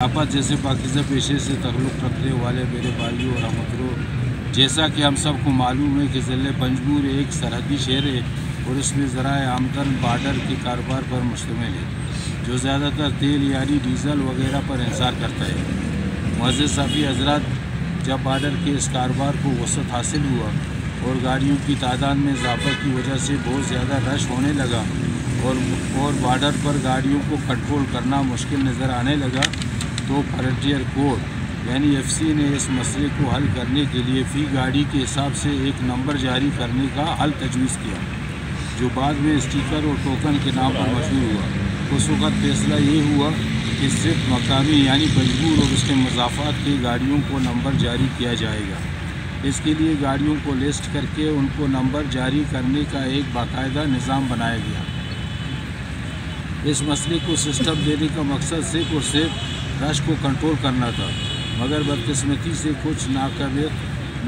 आपस जैसे पाकिज़ा पेशे से तल्लुक़ रखने वाले मेरे भाइयों और हमवतनों, जैसा कि हम सबको मालूम है कि ज़िले पंजगुर एक सरहदी शहर है और इसमें ज़राए आमदन बॉर्डर के कारोबार पर मुश्तमिल है, जो ज़्यादातर तेल यानी डीज़ल वगैरह पर इंसार करता है। मुअज़्ज़िज़ साफ़ी हज़रात, जब बॉर्डर के इस कारोबार को वसअत हासिल हुआ और गाड़ियों की तादाद में इजाफा की वजह से बहुत ज़्यादा रश होने लगा और बॉर्डर पर गाड़ियों को कंट्रोल करना मुश्किल नज़र आने लगा, तो फ्रंटियर कोड यानी एफसी ने इस मसले को हल करने के लिए फ़ी गाड़ी के हिसाब से एक नंबर जारी करने का हल तजवीज़ किया, जो बाद में स्टिकर और टोकन के नाम पर मशहूर हुआ। उस वक़्त फैसला ये हुआ कि सिर्फ मकामी यानी पंजगुर और उसके मज़ाफ़ात की गाड़ियों को नंबर जारी किया जाएगा। इसके लिए गाड़ियों को लिस्ट करके उनको नंबर जारी करने का एक बाकायदा निज़ाम बनाया गया। इस मसले को सिस्टम देने का मकसद सिर्फ और सिर्फ रश को कंट्रोल करना था, मगर बदकिस्मती से कुछ नाकाबिल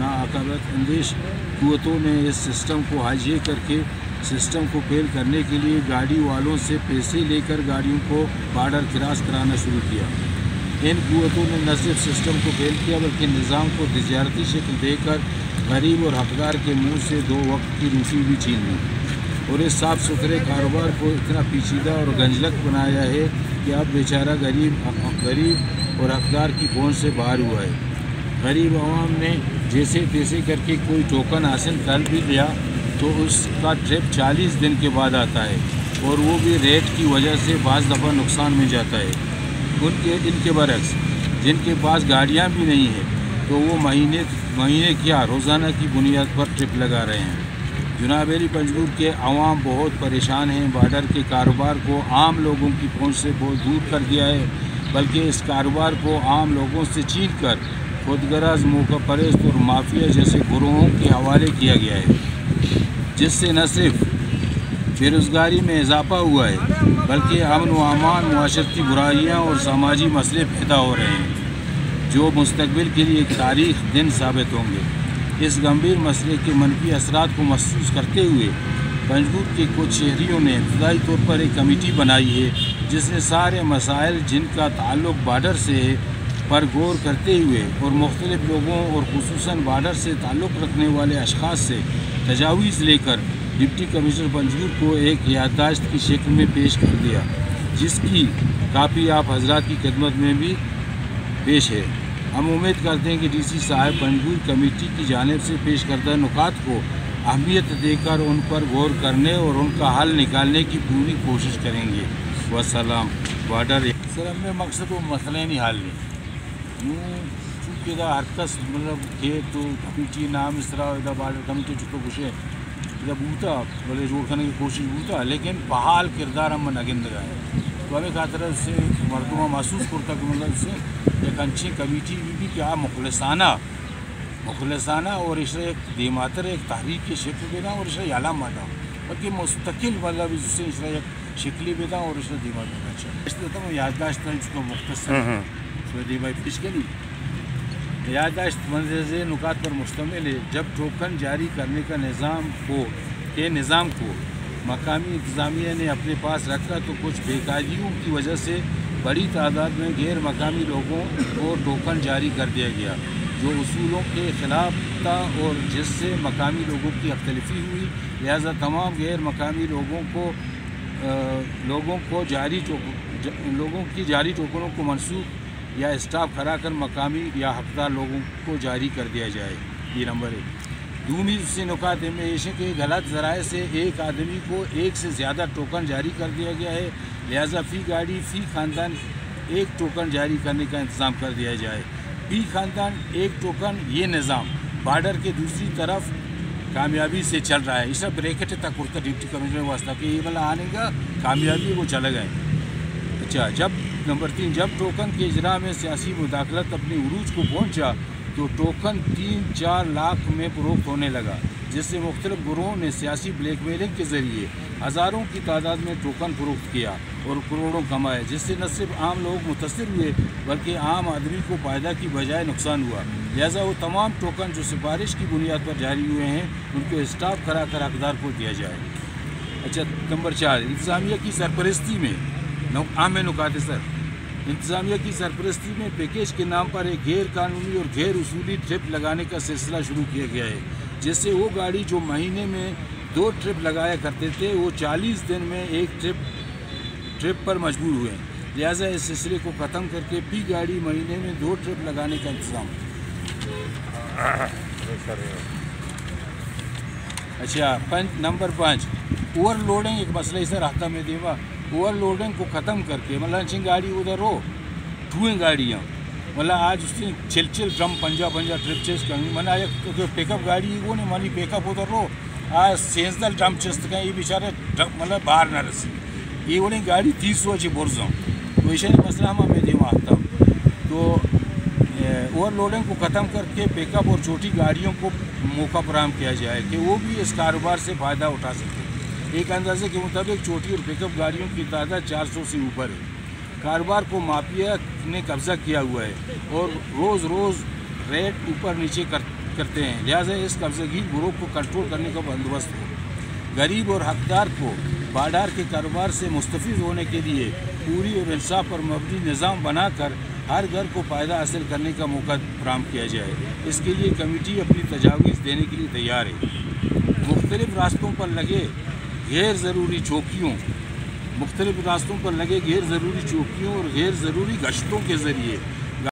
अंदेश कुव्वतों ने इस सिस्टम को हाईजैक करके सिस्टम को फेल करने के लिए गाड़ी वालों से पैसे लेकर गाड़ियों को बॉर्डर क्रॉस कराना शुरू किया। इन कुव्वतों ने न सिर्फ सिस्टम को फेल किया बल्कि निज़ाम को तिजारती शक्ल देकर गरीब और हकदार के मुँह से 2 वक्त की रोटी भी छीन ली और इस साफ़ सुथरे कारोबार को इतना पेचीदा और गंजलक बनाया है कि अब बेचारा गरीब और हकदार की पहुंच से बाहर हुआ है। गरीब आवाम ने जैसे तैसे करके कोई टोकन हासिल कर भी लिया तो उसका ट्रिप 40 दिन के बाद आता है और वो भी रेट की वजह से बाज़ दफ़ा नुकसान में जाता है। इनके बरक्स जिनके पास गाड़ियाँ भी नहीं हैं तो वो महीने क्या रोज़ाना की बुनियाद पर ट्रिप लगा रहे हैं। जनाब अली पंजगुर के अवाम बहुत परेशान हैं। बॉर्डर के कारोबार को आम लोगों की पहुंच से बहुत दूर कर दिया है, बल्कि इस कारोबार को आम लोगों से छीन कर खुदगर्ज़ मौका परस्त और माफिया जैसे गिरोहों के हवाले किया गया है, जिससे न सिर्फ बेरोज़गारी में इजाफा हुआ है बल्कि अमन व अमान, मुआशरती बुराइयाँ और समाजी मसले पैदा हो रहे हैं, जो मुस्तक़बिल के लिए एक तारीख़ दिन साबित होंगे। इस गंभीर मसले के मनफी असरात को महसूस करते हुए पंजगुर के कुछ शहरियों ने इब्तदाई तौर पर एक कमेटी बनाई है, जिसने सारे मसाइल जिनका ताल्लुक़ बॉर्डर से है पर गौर करते हुए और मुख्तलिफ लोगों और खुसूसन बॉर्डर से ताल्लुक़ रखने वाले अशख़ास से तजावीज़ लेकर डिप्टी कमिश्नर पंजगुर को एक याददाश्त की शक्ल में पेश कर दिया, जिसकी कापी आप हज़रात की खिदमत में भी पेश है। हम उम्मीद करते हैं कि डीसी साहब पंजगुर कमेटी की जानिब से पेश करदा नुकात को अहमियत देकर उन पर गौर करने और उनका हल निकालने की पूरी कोशिश करेंगे। वस्सलाम। बॉर्डर सर में मकसद वो मसले नहीं हल नहीं यूँ चूँकि हर कस मतलब थे तो कमेटी नाम इस तरह बॉर्डर कमेटी चुको कुछ बूता बोले जोड़ करने की कोशिश बूता, लेकिन बहाल किरदार हम नगिंद गए तो हमें खातर से मरदमा महसूस करता कि मतलब से एक अच्छी कमेटी भी क्या मुखलसाना और इस एक देमातर एक तहरीक की शक्ल बेदा और इसे याला मादा बल्कि मुस्तकिल मतलब इससे इस एक शक्ली बेदा और इसे देमा देना चाहिए। इसलिए तो मैं याददाश्त इसको मुख्तसर देमा पेश करी। याददाश्त मंजर नुकात पर मुश्तमिल है। जब टोकन जारी करने का निज़ाम को मकामी इंतज़ामिया ने अपने पास रखा तो कुछ बेकायदियों की वजह से बड़ी तादाद में गैर मकामी लोगों को टोकन जारी कर दिया गया, जो उसूलों के ख़िलाफ़ था और जिससे मकामी लोगों की अख्तलिफी हुई। लिहाजा तमाम गैर मकामी लोगों की जारी टोकनों को मनसूख या स्टाफ खड़ा कर मकामी या हकदार लोगों को जारी कर दिया जाए। ये नंबर 1। दूसरी से नुकात में ऐसे के गलत ज़राए से एक आदमी को एक से ज़्यादा टोकन जारी कर दिया गया है, लिहाजा फ़ी गाड़ी फ़ी ख़ानदान एक टोकन जारी करने का इंतज़ाम कर दिया जाए। फ़ी ख़ानदान एक टोकन ये निज़ाम बॉर्डर के दूसरी तरफ कामयाबी से चल रहा है। इस ब्रैकेट तक उड़ता डिप्टी कमिश्नर वास्ता कि ये वाला आने का कामयाबी वो चले गए। अच्छा, नंबर 3, जब टोकन के इजरा में सियासी मुदाखलत अपने उरूज को पहुँचा तो टोकन 3-4 लाख में फ़रोख्त होने लगा, जिससे मुख्तलिफ गिरोहों ने सियासी ब्लैकमेलिंग के ज़रिए हज़ारों की तादाद में टोकन फ़रोख्त किया और करोड़ों कमाए, जिससे न सिर्फ आम लोग मुतासिर हुए बल्कि आम आदमी को फ़ायदा की बजाय नुकसान हुआ। लिहाजा वो तमाम टोकन जो सिफारिश की बुनियाद पर जारी हुए हैं उनको स्टाफ करा कर हकदार को दिया जाए। अच्छा, नंबर 4, इंतज़ामिया की सरपरस्ती में आम नुकात सर इंतज़ामिया की सरपरस्ती में पैकेज के नाम पर एक गैर कानूनी और गैर उसूली ट्रिप लगाने का सिलसिला शुरू किया गया है, जिससे वो गाड़ी जो महीने में 2 ट्रिप लगाया करते थे वो 40 दिन में एक ट्रिप पर मजबूर हुए। लिहाजा इस सिलसिले को ख़त्म करके पी गाड़ी महीने में 2 ट्रिप लगाने का इंतज़ाम। अच्छा, नंबर 5 ओवरलोडिंग। एक मसला इसे रास्ता में देवा ओवरलोडिंग को ख़त्म करके मतलब गाड़ी उधर रो ठुए गाड़ियाँ मतलब आज उसने चिल ड्रम पंजा ट्रिप चेस्ट करनी मना एक पिकअप गाड़ी वो नहीं मानी पिकअप उधर रो आज सेंसदल ड्रम चेस्ट का ये बेचारे मतलब बाहर न रसी ये वो नहीं गाड़ी 300 अच्छी बोर्जा तो ऐसे मसला हमें देवा आता तो ओवरलोडिंग को ख़त्म करके पिकअप और छोटी गाड़ियों को मौका फराहम किया जाए कि वो भी इस कारोबार से फ़ायदा उठा सकें। एक अंदाजे के मुताबिक छोटी और पिकअप गाड़ियों की तादाद 400 से ऊपर है। कारोबार को माफिया ने कब्ज़ा किया हुआ है और रोज़ रेट ऊपर नीचे करते हैं, लिहाजा इस कब्ज़ागी ग्रुप को कंट्रोल करने का बंदोबस्त हो। गरीब और हकदार को बाडार के कारोबार से मुस्तफ़ीज़ होने के लिए पूरी और इंसाफ पर मबनी निज़ाम बनाकर हर घर को फ़ायदा हासिल करने का मौका फराहम किया जाए। इसके लिए कमेटी अपनी तजावीज़ देने के लिए तैयार है। मुख्तलिफ़ रास्तों पर लगे गैर ज़रूरी चौकियों और गैर ज़रूरी गश्तों के ज़रिए